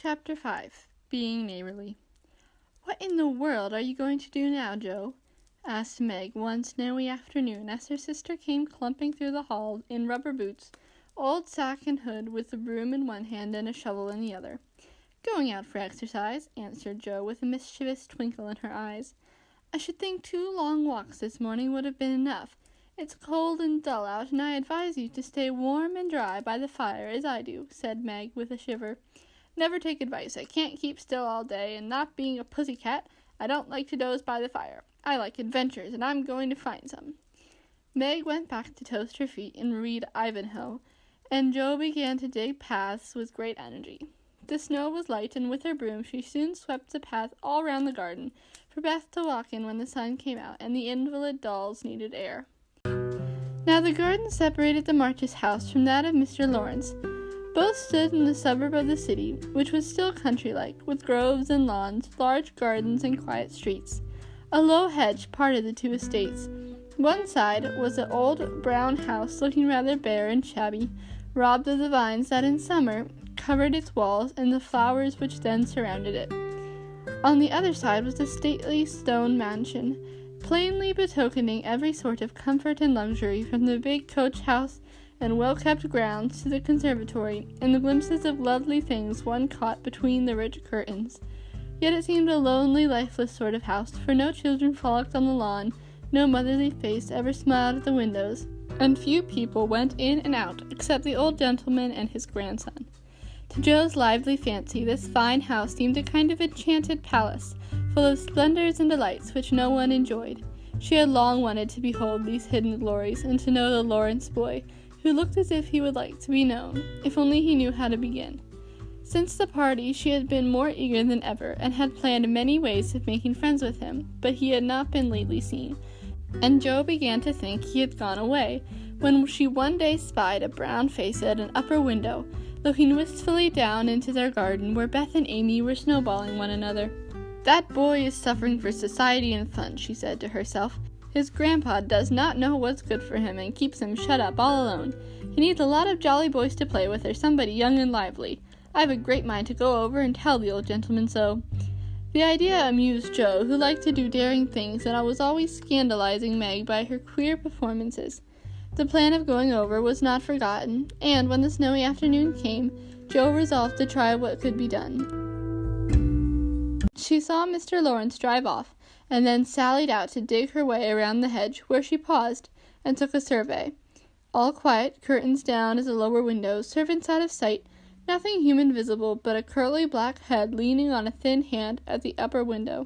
Chapter 5. Being Neighborly. "What in the world are you going to do now, Joe?" asked Meg one snowy afternoon as her sister came clumping through the hall in rubber boots, old sack and hood, with a broom in one hand and a shovel in the other. "Going out for exercise," answered Joe with a mischievous twinkle in her eyes. "I should think 2 long walks this morning would have been enough. It's cold and dull out, and I advise you to stay warm and dry by the fire as I do," said Meg with a shiver. "Never take advice. I can't keep still all day, and not being a pussy cat, I don't like to doze by the fire. I like adventures, and I'm going to find some." Meg went back to toast her feet and read Ivanhoe, and Joe began to dig paths with great energy. The snow was light, and with her broom she soon swept the path all round the garden, for Beth to walk in when the sun came out, and the invalid dolls needed air. Now the garden separated the Marches' house from that of Mr. Lawrence. Both stood in the suburb of the city, which was still country-like, with groves and lawns, large gardens, and quiet streets. A low hedge parted the 2 estates. One side was an old brown house looking rather bare and shabby, robbed of the vines that in summer covered its walls and the flowers which then surrounded it. On the other side was a stately stone mansion, plainly betokening every sort of comfort and luxury, from the big coach-house and well-kept grounds to the conservatory, and the glimpses of lovely things one caught between the rich curtains. Yet it seemed a lonely, lifeless sort of house, for no children frolicked on the lawn, no motherly face ever smiled at the windows, and few people went in and out, except the old gentleman and his grandson. To Joe's lively fancy, this fine house seemed a kind of enchanted palace, full of splendors and delights which no one enjoyed. She had long wanted to behold these hidden glories, and to know the Lawrence boy, who looked as if he would like to be known, if only he knew how to begin. Since the party she had been more eager than ever, and had planned many ways of making friends with him, but he had not been lately seen, and Joe began to think he had gone away, when she one day spied a brown face at an upper window, looking wistfully down into their garden where Beth and Amy were snowballing one another. "That boy is suffering for society and fun," she said to herself. "His grandpa does not know what's good for him and keeps him shut up all alone. He needs a lot of jolly boys to play with, or somebody young and lively. I've a great mind to go over and tell the old gentleman so." The idea amused Joe, who liked to do daring things and was always scandalizing Meg by her queer performances. The plan of going over was not forgotten, and when the snowy afternoon came, Joe resolved to try what could be done. She saw Mr. Lawrence drive off, and then sallied out to dig her way around the hedge, where she paused and took a survey. All quiet, curtains down at the lower windows, servants out of sight, nothing human visible but a curly black head leaning on a thin hand at the upper window.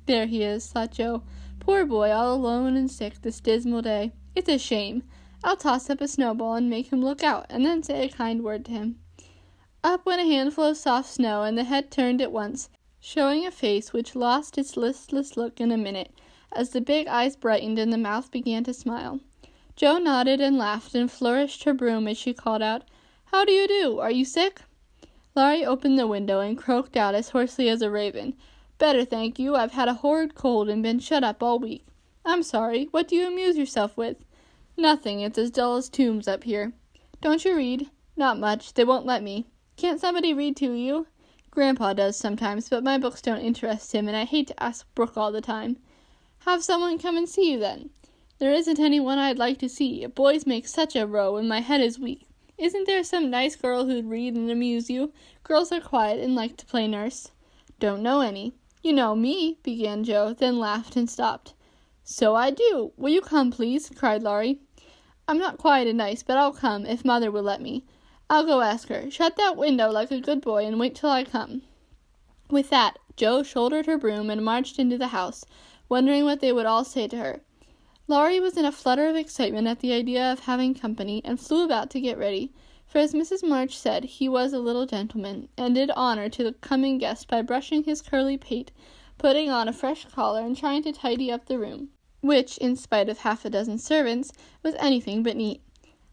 "There he is," thought Joe. "Poor boy, all alone and sick this dismal day. It's a shame. I'll toss up a snowball and make him look out, and then say a kind word to him." Up went a handful of soft snow, and the head turned at once, showing a face which lost its listless look in a minute, as the big eyes brightened and the mouth began to smile. Joe nodded and laughed and flourished her broom as she called out, "How do you do? Are you sick?" Laurie opened the window and croaked out as hoarsely as a raven, "Better, thank you. I've had a horrid cold and been shut up all week." "I'm sorry. What do you amuse yourself with?" "Nothing. It's as dull as tombs up here." "Don't you read?" "Not much. They won't let me." "Can't somebody read to you?" "Grandpa does sometimes, but my books don't interest him, and I hate to ask Brooke all the time." "Have someone come and see you, then." "There isn't anyone I'd like to see. Boys make such a row, and my head is weak. Isn't there some nice girl who'd read and amuse you? Girls are quiet and like to play nurse." "Don't know any." "You know me," began Joe, then laughed and stopped. "So I do. Will you come, please?" cried Laurie. "I'm not quiet and nice, but I'll come, if Mother will let me. I'll go ask her. Shut that window like a good boy and wait till I come." With that, Joe shouldered her broom and marched into the house, wondering what they would all say to her. Laurie was in a flutter of excitement at the idea of having company, and flew about to get ready, for as Mrs. March said, he was a little gentleman, and did honor to the coming guest by brushing his curly pate, putting on a fresh collar, and trying to tidy up the room, which, in spite of 6 servants, was anything but neat.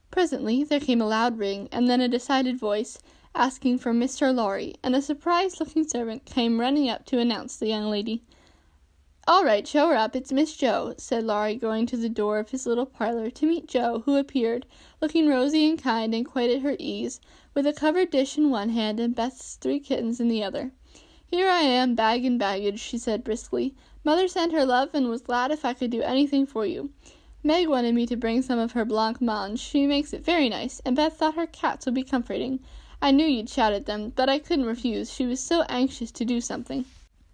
Presently there came a loud ring, and then a decided voice, asking for Mr. Laurie, and a surprised-looking servant came running up to announce the young lady. "All right, show her up. It's Miss Joe," said Laurie, going to the door of his little parlor to meet Joe, who appeared, looking rosy and kind and quite at her ease, with a covered dish in one hand and Beth's 3 kittens in the other. "Here I am, bag and baggage," she said briskly. "Mother sent her love and was glad if I could do anything for you. Meg wanted me to bring some of her blancmange. She makes it very nice, and Beth thought her cats would be comforting. I knew you'd shout at them, but I couldn't refuse. She was so anxious to do something."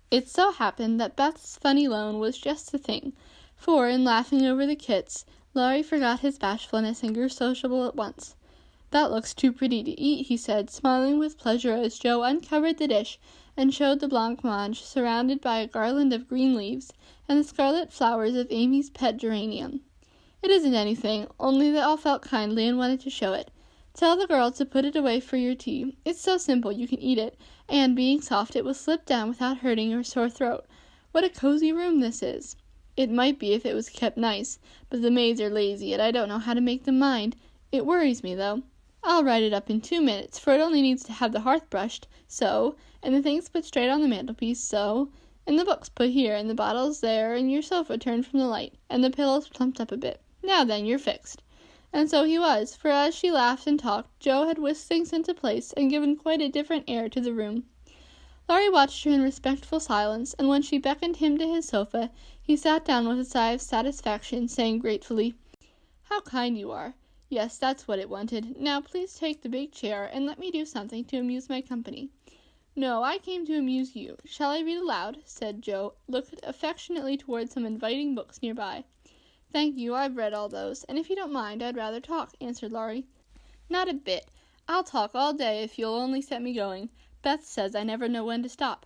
It so happened that Beth's funny loan was just the thing, for, in laughing over the kits, Laurie forgot his bashfulness and grew sociable at once. "That looks too pretty to eat," he said, smiling with pleasure as Joe uncovered the dish and showed the blancmange surrounded by a garland of green leaves and the scarlet flowers of Amy's pet geranium. "It isn't anything, only they all felt kindly and wanted to show it. Tell the girl to put it away for your tea. It's so simple you can eat it, and, being soft, it will slip down without hurting your sore throat. What a cozy room this is." "It might be if it was kept nice, but the maids are lazy, and I don't know how to make them mind. It worries me, though. I'll write it up in 2 minutes, for it only needs to have the hearth brushed, so, and the things put straight on the mantelpiece, so, and the books put here, and the bottles there, and your sofa turned from the light, and the pillows plumped up a bit. Now then, you're fixed." And so he was, for as she laughed and talked, Joe had whisked things into place and given quite a different air to the room. Laurie watched her in respectful silence, and when she beckoned him to his sofa, he sat down with a sigh of satisfaction, saying gratefully, "How kind you are. Yes, that's what it wanted. Now please take the big chair, and let me do something to amuse my company." "No, I came to amuse you. Shall I read aloud?" said Joe, looking affectionately toward some inviting books nearby. "Thank you, I've read all those, and if you don't mind, I'd rather talk," answered Laurie. "Not a bit. I'll talk all day if you'll only set me going. Beth says I never know when to stop."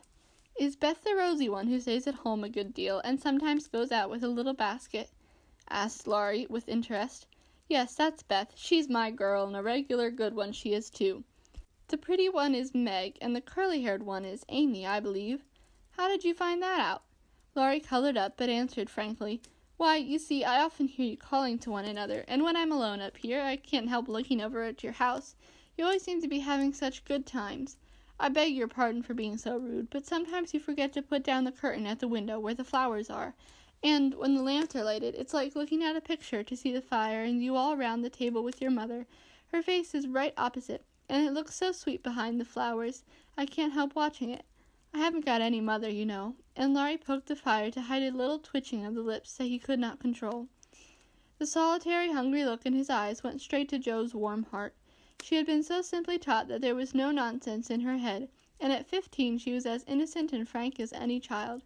"Is Beth the rosy one who stays at home a good deal, and sometimes goes out with a little basket?" asked Laurie, with interest. "Yes, that's Beth. She's my girl, and a regular good one she is, too. The pretty one is Meg, and the curly-haired one is Amy, I believe. How did you find that out?" Laurie colored up, but answered frankly, "Why, you see, I often hear you calling to one another, and when I'm alone up here, I can't help looking over at your house. You always seem to be having such good times. I beg your pardon for being so rude, but sometimes you forget to put down the curtain at the window where the flowers are, and when the lamps are lighted, it's like looking at a picture to see the fire and you all round the table with your mother. Her face is right opposite, and it looks so sweet behind the flowers, I can't help watching it. I haven't got any mother, you know," and Laurie poked the fire to hide a little twitching of the lips that he could not control. The solitary, hungry look in his eyes went straight to Joe's warm heart. She had been so simply taught that there was no nonsense in her head, and at 15 she was as innocent and frank as any child.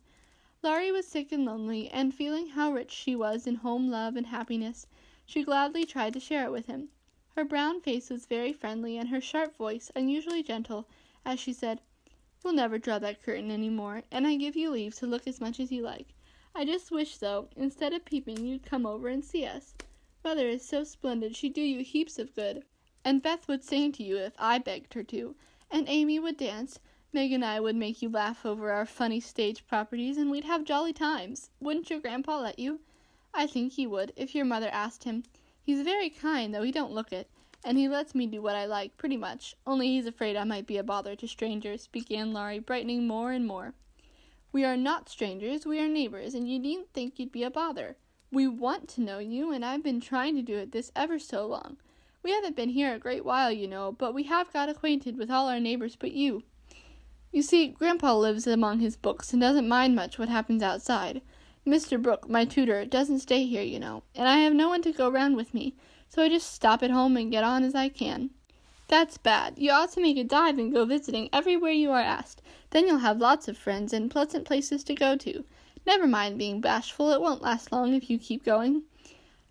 Laurie was sick and lonely, and feeling how rich she was in home love and happiness, she gladly tried to share it with him. Her brown face was very friendly, and her sharp voice unusually gentle, as she said, "We'll never draw that curtain any more, and I give you leave to look as much as you like. I just wish, though, instead of peeping, you'd come over and see us. Mother is so splendid, she'd do you heaps of good, and Beth would sing to you if I begged her to, and Amy would dance. Meg and I would make you laugh over our funny stage properties, and we'd have jolly times. Wouldn't your grandpa let you?" "I think he would, if your mother asked him. He's very kind, though he don't look it, and he lets me do what I like, pretty much, only he's afraid I might be a bother to strangers," began Laurie, brightening more and more. "We are not strangers, we are neighbors, and you needn't think you'd be a bother. We want to know you, and I've been trying to do it this ever so long. We haven't been here a great while, you know, but we have got acquainted with all our neighbors but you. You see, Grandpa lives among his books and doesn't mind much what happens outside. Mr. Brooke, my tutor, doesn't stay here, you know, and I have no one to go round with me, so I just stop at home and get on as I can." "That's bad. You ought to make a dive and go visiting everywhere you are asked. Then you'll have lots of friends and pleasant places to go to. Never mind being bashful, it won't last long if you keep going."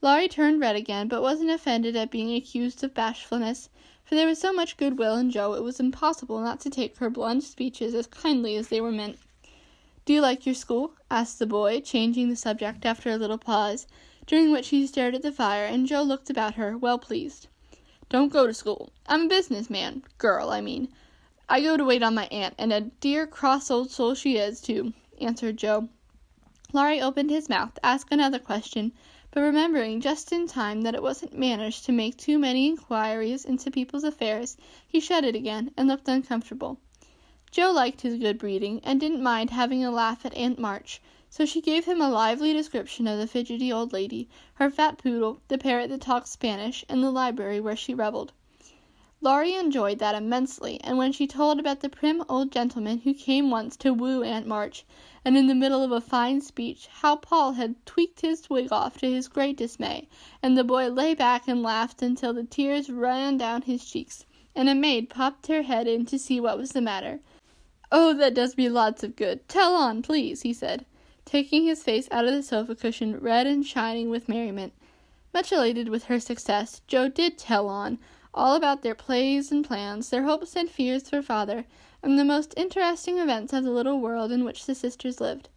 Laurie turned red again, but wasn't offended at being accused of bashfulness, for there was so much goodwill in Joe it was impossible not to take her blunt speeches as kindly as they were meant. "Do you like your school?" asked the boy, changing the subject after a little pause, during which he stared at the fire, and Joe looked about her, well pleased. "Don't go to school. I'm a business man. Girl, I mean. I go to wait on my aunt, and a dear cross old soul she is, too," answered Joe. Laurie opened his mouth to ask another question, but remembering just in time that it wasn't manners to make too many inquiries into people's affairs, he shut it again, and looked uncomfortable. Joe liked his good breeding, and didn't mind having a laugh at Aunt March, so she gave him a lively description of the fidgety old lady, her fat poodle, the parrot that talked Spanish, and the library where she revelled. Laurie enjoyed that immensely, and when she told about the prim old gentleman who came once to woo Aunt March, and in the middle of a fine speech, how Paul had tweaked his wig off to his great dismay, and the boy lay back and laughed until the tears ran down his cheeks, and a maid popped her head in to see what was the matter. "Oh, that does me lots of good. Tell on, please," he said, taking his face out of the sofa cushion, red and shining with merriment. Much elated with her success, Jo did tell on, all about their plays and plans, their hopes and fears for father, and the most interesting events of the little world in which the sisters lived.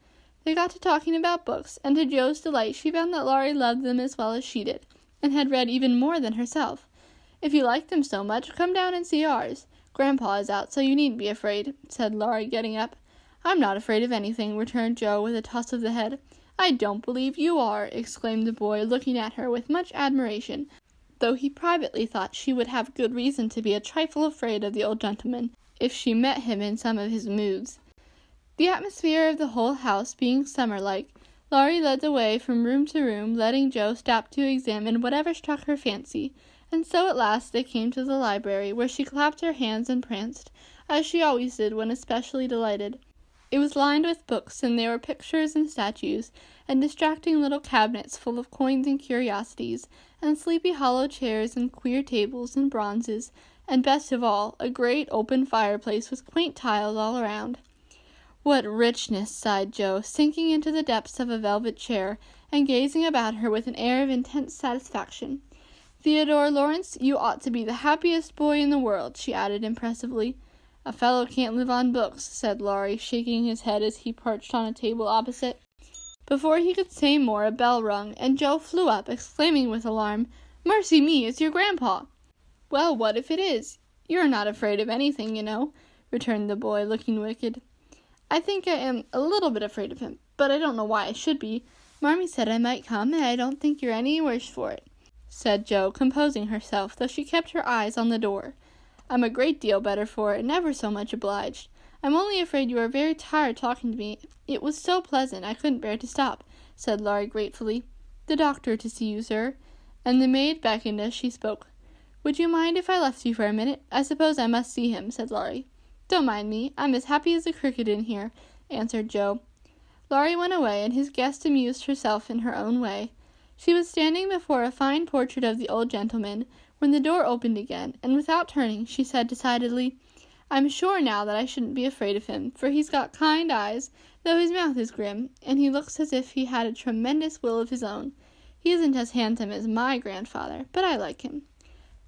They got to talking about books, and to Jo's delight she found that Laurie loved them as well as she did, and had read even more than herself. "If you like them so much, come down and see ours. Grandpa is out, so you needn't be afraid," said Laurie, getting up. "I'm not afraid of anything," returned Jo with a toss of the head. "I don't believe you are," exclaimed the boy, looking at her with much admiration, though he privately thought she would have good reason to be a trifle afraid of the old gentleman if she met him in some of his moods. The atmosphere of the whole house being summer-like, Laurie led the way from room to room, letting Jo stop to examine whatever struck her fancy, and so at last they came to the library, where she clapped her hands and pranced, as she always did when especially delighted. It was lined with books, and there were pictures and statues, and distracting little cabinets full of coins and curiosities, and sleepy hollow chairs and queer tables and bronzes, and best of all, a great open fireplace with quaint tiles all around. "What richness!" sighed Jo, sinking into the depths of a velvet chair, and gazing about her with an air of intense satisfaction. "Theodore Lawrence, you ought to be the happiest boy in the world," she added impressively. "A fellow can't live on books," said Laurie, shaking his head as he perched on a table opposite. Before he could say more, a bell rung, and Jo flew up, exclaiming with alarm, "Mercy me, it's your grandpa!" "Well, what if it is? You're not afraid of anything, you know," returned the boy, looking wicked. "I think I am a little bit afraid of him, but I don't know why I should be. Marmee said I might come, and I don't think you're any worse for it," said Jo, composing herself, though she kept her eyes on the door. "I'm a great deal better for it, and ever so much obliged. I'm only afraid you are very tired talking to me. It was so pleasant, I couldn't bear to stop," said Laurie gratefully. "The doctor to see you, sir," and the maid beckoned as she spoke. "Would you mind if I left you for a minute? I suppose I must see him," said Laurie. "Don't mind me. I'm as happy as a cricket in here," answered Jo. Laurie went away, and his guest amused herself in her own way. She was standing before a fine portrait of the old gentleman, when the door opened again, and without turning, she said decidedly, "I'm sure now that I shouldn't be afraid of him, for he's got kind eyes, though his mouth is grim, and he looks as if he had a tremendous will of his own. He isn't as handsome as my grandfather, but I like him."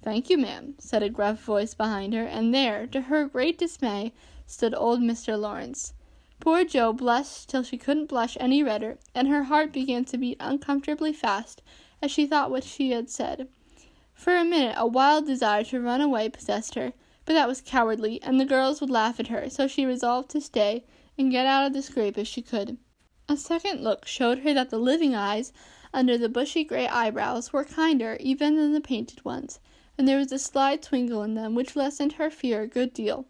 "Thank you, ma'am," said a gruff voice behind her, and there, to her great dismay, stood old Mr. Lawrence. Poor Jo blushed till she couldn't blush any redder, and her heart began to beat uncomfortably fast as she thought what she had said. For a minute a wild desire to run away possessed her, but that was cowardly, and the girls would laugh at her, so she resolved to stay and get out of the scrape if she could. A second look showed her that the living eyes under the bushy gray eyebrows were kinder even than the painted ones, and there was a sly twinkle in them which lessened her fear a good deal.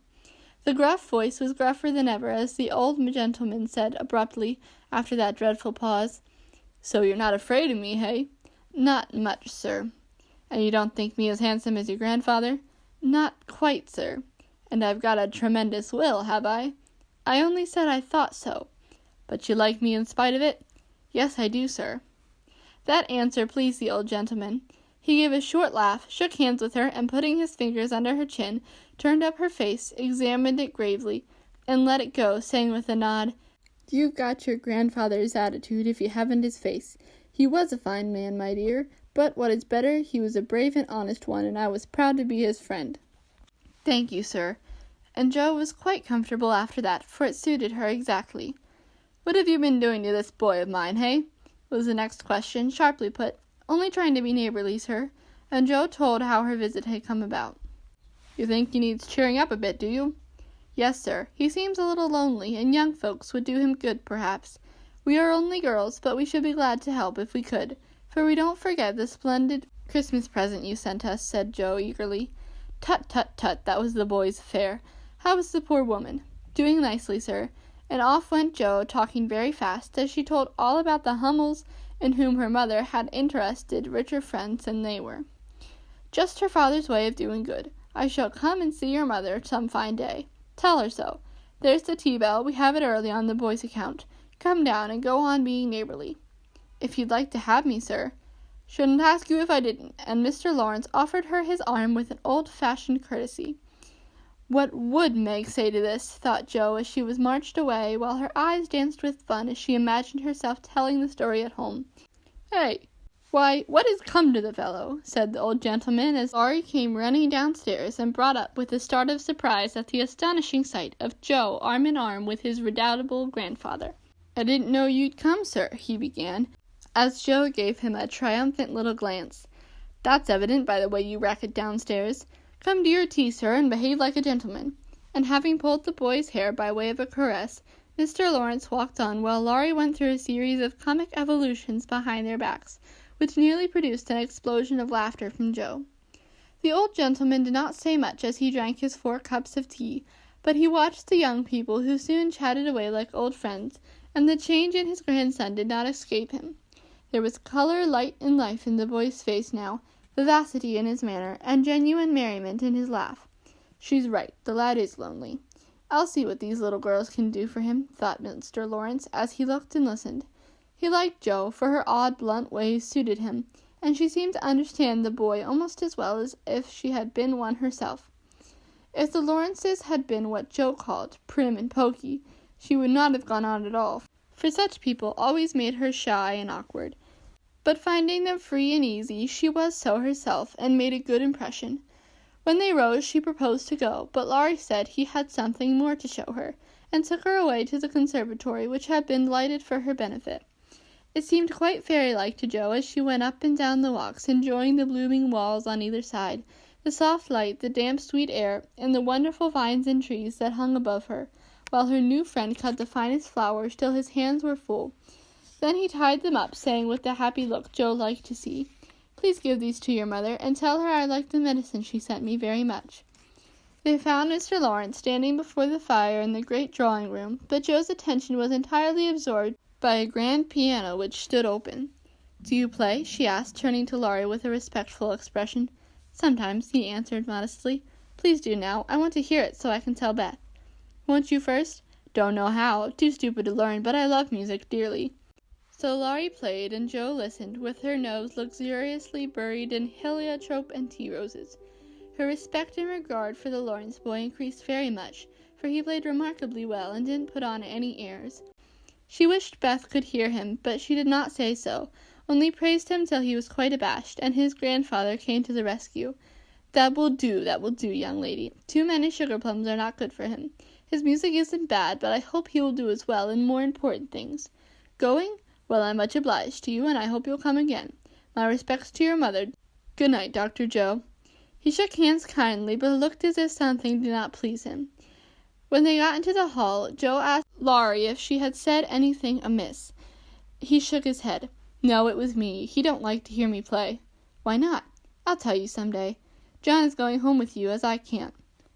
The gruff voice was gruffer than ever as the old gentleman said abruptly, after that dreadful pause, "So you're not afraid of me, hey?" "Not much, sir." "And you don't think me as handsome as your grandfather?" "Not quite, sir." "And I've got a tremendous will, have I?" "I only said I thought so." "But you like me in spite of it?" "Yes, I do, sir." That answer pleased the old gentleman. He gave a short laugh, shook hands with her, and putting his fingers under her chin, turned up her face, examined it gravely, and let it go, saying with a nod, "You've got your grandfather's attitude if you haven't his face. He was a fine man, my dear, but what is better, he was a brave and honest one, and I was proud to be his friend." "Thank you, sir." And Jo was quite comfortable after that, for it suited her exactly. "What have you been doing to this boy of mine, hey?" was the next question, sharply put. "Only trying to be neighborly, sir," and Jo told how her visit had come about. "You think he needs cheering up a bit, do you?" "Yes, sir. He seems a little lonely, and young folks would do him good, perhaps. We are only girls, but we should be glad to help if we could, for we don't forget the splendid Christmas present you sent us," said Jo eagerly. "Tut, tut, tut, that was the boy's affair. How is the poor woman?" "Doing nicely, sir." And off went Jo, talking very fast, as she told all about the Hummels, in whom her mother had interested richer friends than they were. "Just her father's way of doing good. I shall come and see your mother some fine day. Tell her so. There's the tea bell. We have it early on the boys' account. Come down and go on being neighborly. If you'd like to have me, sir. Shouldn't ask you if I didn't, and Mr. Lawrence offered her his arm with an old-fashioned courtesy. What would Meg say to this, thought Jo as she was marched away, while her eyes danced with fun as she imagined herself telling the story at home. Hey, why, what has come to the fellow? Said the old gentleman as Laurie came running downstairs and brought up with a start of surprise at the astonishing sight of Jo arm in arm with his redoubtable grandfather. I didn't know you'd come, sir, he began, as Jo gave him a triumphant little glance. That's evident by the way you racket downstairs. Come to your tea, sir, and behave like a gentleman. And having pulled the boy's hair by way of a caress, Mr. Lawrence walked on while Laurie went through a series of comic evolutions behind their backs, which nearly produced an explosion of laughter from Jo. The old gentleman did not say much as he drank his 4 cups of tea, but he watched the young people who soon chatted away like old friends, and the change in his grandson did not escape him. There was color, light, and life in the boy's face now, vivacity in his manner, and genuine merriment in his laugh. She's right, the lad is lonely. I'll see what these little girls can do for him, thought Mr. Lawrence, as he looked and listened. He liked Jo, for her odd, blunt ways suited him, and she seemed to understand the boy almost as well as if she had been one herself. If the Lawrences had been what Jo called prim and poky, she would not have gone on at all, for such people always made her shy and awkward. But finding them free and easy, she was so herself, and made a good impression. When they rose, she proposed to go, but Laurie said he had something more to show her, and took her away to the conservatory, which had been lighted for her benefit. It seemed quite fairy-like to Jo as she went up and down the walks, enjoying the blooming walls on either side, the soft light, the damp sweet air, and the wonderful vines and trees that hung above her, while her new friend cut the finest flowers till his hands were full. Then he tied them up, saying with the happy look Jo liked to see, "Please give these to your mother, and tell her I like the medicine she sent me very much." They found Mr. Lawrence standing before the fire in the great drawing-room, but Jo's attention was entirely absorbed by a grand piano which stood open. "Do you play?" she asked, turning to Laurie with a respectful expression. "Sometimes," he answered modestly. "Please do now. I want to hear it so I can tell Beth." "Won't you first?" "Don't know how. Too stupid to learn, but I love music dearly." So Laurie played, and Jo listened, with her nose luxuriously buried in heliotrope and tea roses. Her respect and regard for the Lawrence boy increased very much, for he played remarkably well and didn't put on any airs. She wished Beth could hear him, but she did not say so, only praised him till he was quite abashed, and his grandfather came to the rescue. That will do, young lady. Too many sugar plums are not good for him. His music isn't bad, but I hope he will do as well in more important things. Going? Well, I'm much obliged to you, and I hope you'll come again. My respects to your mother. Good night, Dr. Jo." He shook hands kindly, but looked as if something did not please him. When they got into the hall, Jo asked Laurie if she had said anything amiss. He shook his head. "No, it was me. He don't like to hear me play." "Why not?" "I'll tell you some day. John is going home with you, as I can't."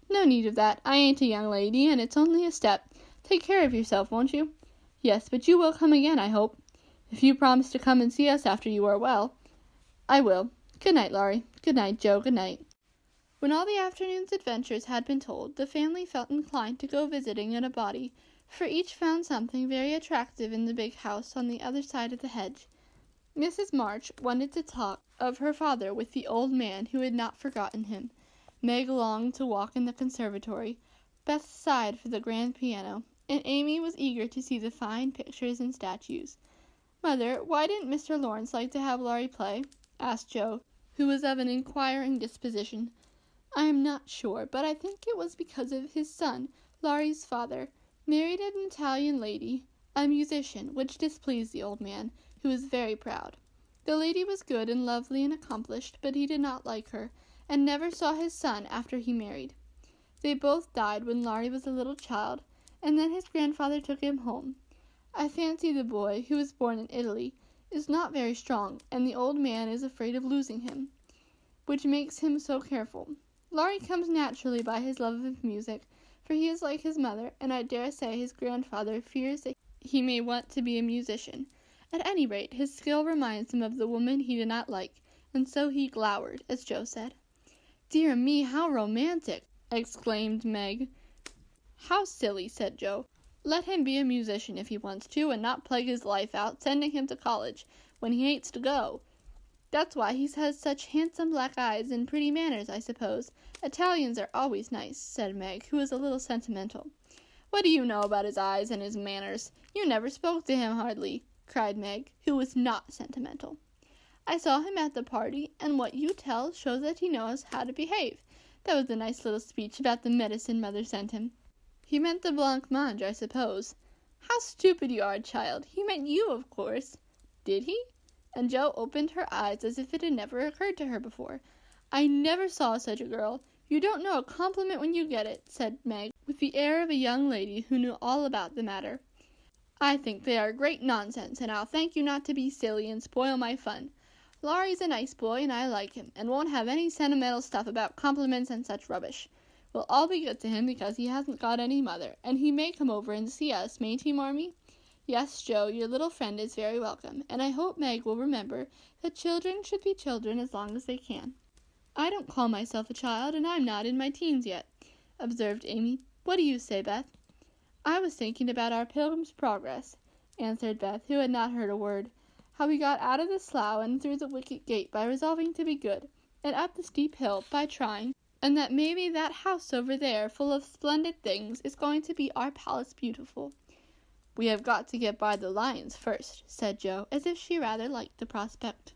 "No need of that. I ain't a young lady, and it's only a step. Take care of yourself, won't you?" "Yes, but you will come again, I hope." "If you promise to come and see us after you are well." "I will. Good night, Laurie." "Good night, Jo. Good night." When all the afternoon's adventures had been told, the family felt inclined to go visiting in a body, for each found something very attractive in the big house on the other side of the hedge. Mrs. March wanted to talk of her father with the old man who had not forgotten him. Meg longed to walk in the conservatory. Beth sighed for the grand piano, and Amy was eager to see the fine pictures and statues. "Mother, why didn't Mr. Lawrence like to have Laurie play?" asked Jo, who was of an inquiring disposition. "I am not sure, but I think it was because of his son, Laurie's father, married an Italian lady, a musician, which displeased the old man, who was very proud. The lady was good and lovely and accomplished, but he did not like her, and never saw his son after he married. They both died when Laurie was a little child, and then his grandfather took him home. I fancy the boy, who was born in Italy, is not very strong, and the old man is afraid of losing him, which makes him so careful. Laurie comes naturally by his love of music, for he is like his mother, and I dare say his grandfather fears that he may want to be a musician. At any rate, his skill reminds him of the woman he did not like, and so he glowered, as Jo said. Dear me, how romantic! Exclaimed Meg. How silly, said Joe. Let him be a musician if he wants to, and not plague his life out sending him to college when he hates to go. That's why he has such handsome black eyes and pretty manners, I suppose. Italians are always nice, said Meg, who was a little sentimental. What do you know about his eyes and his manners? You never spoke to him hardly, cried Meg, who was not sentimental. I saw him at the party, and what you tell shows that he knows how to behave. That was a nice little speech about the medicine Mother sent him. He meant the blancmange, I suppose. How stupid you are, child. He meant you, of course. Did he? And Jo opened her eyes as if it had never occurred to her before. I never saw such a girl. You don't know a compliment when you get it, said Meg, with the air of a young lady who knew all about the matter. I think they are great nonsense, and I'll thank you not to be silly and spoil my fun. Laurie's a nice boy, and I like him, and won't have any sentimental stuff about compliments and such rubbish. We'll all be good to him because he hasn't got any mother, and he may come over and see us, mayn't he, Marmee? Yes, Jo, your little friend is very welcome, and I hope Meg will remember that children should be children as long as they can. I don't call myself a child, and I'm not in my teens yet, observed Amy. What do you say, Beth? I was thinking about our Pilgrim's Progress, answered Beth, who had not heard a word. How we got out of the slough and through the wicket gate by resolving to be good, and up the steep hill by trying, and that maybe that house over there, full of splendid things, is going to be our Palace Beautiful. We have got to get by the lions first, said Jo, as if she rather liked the prospect.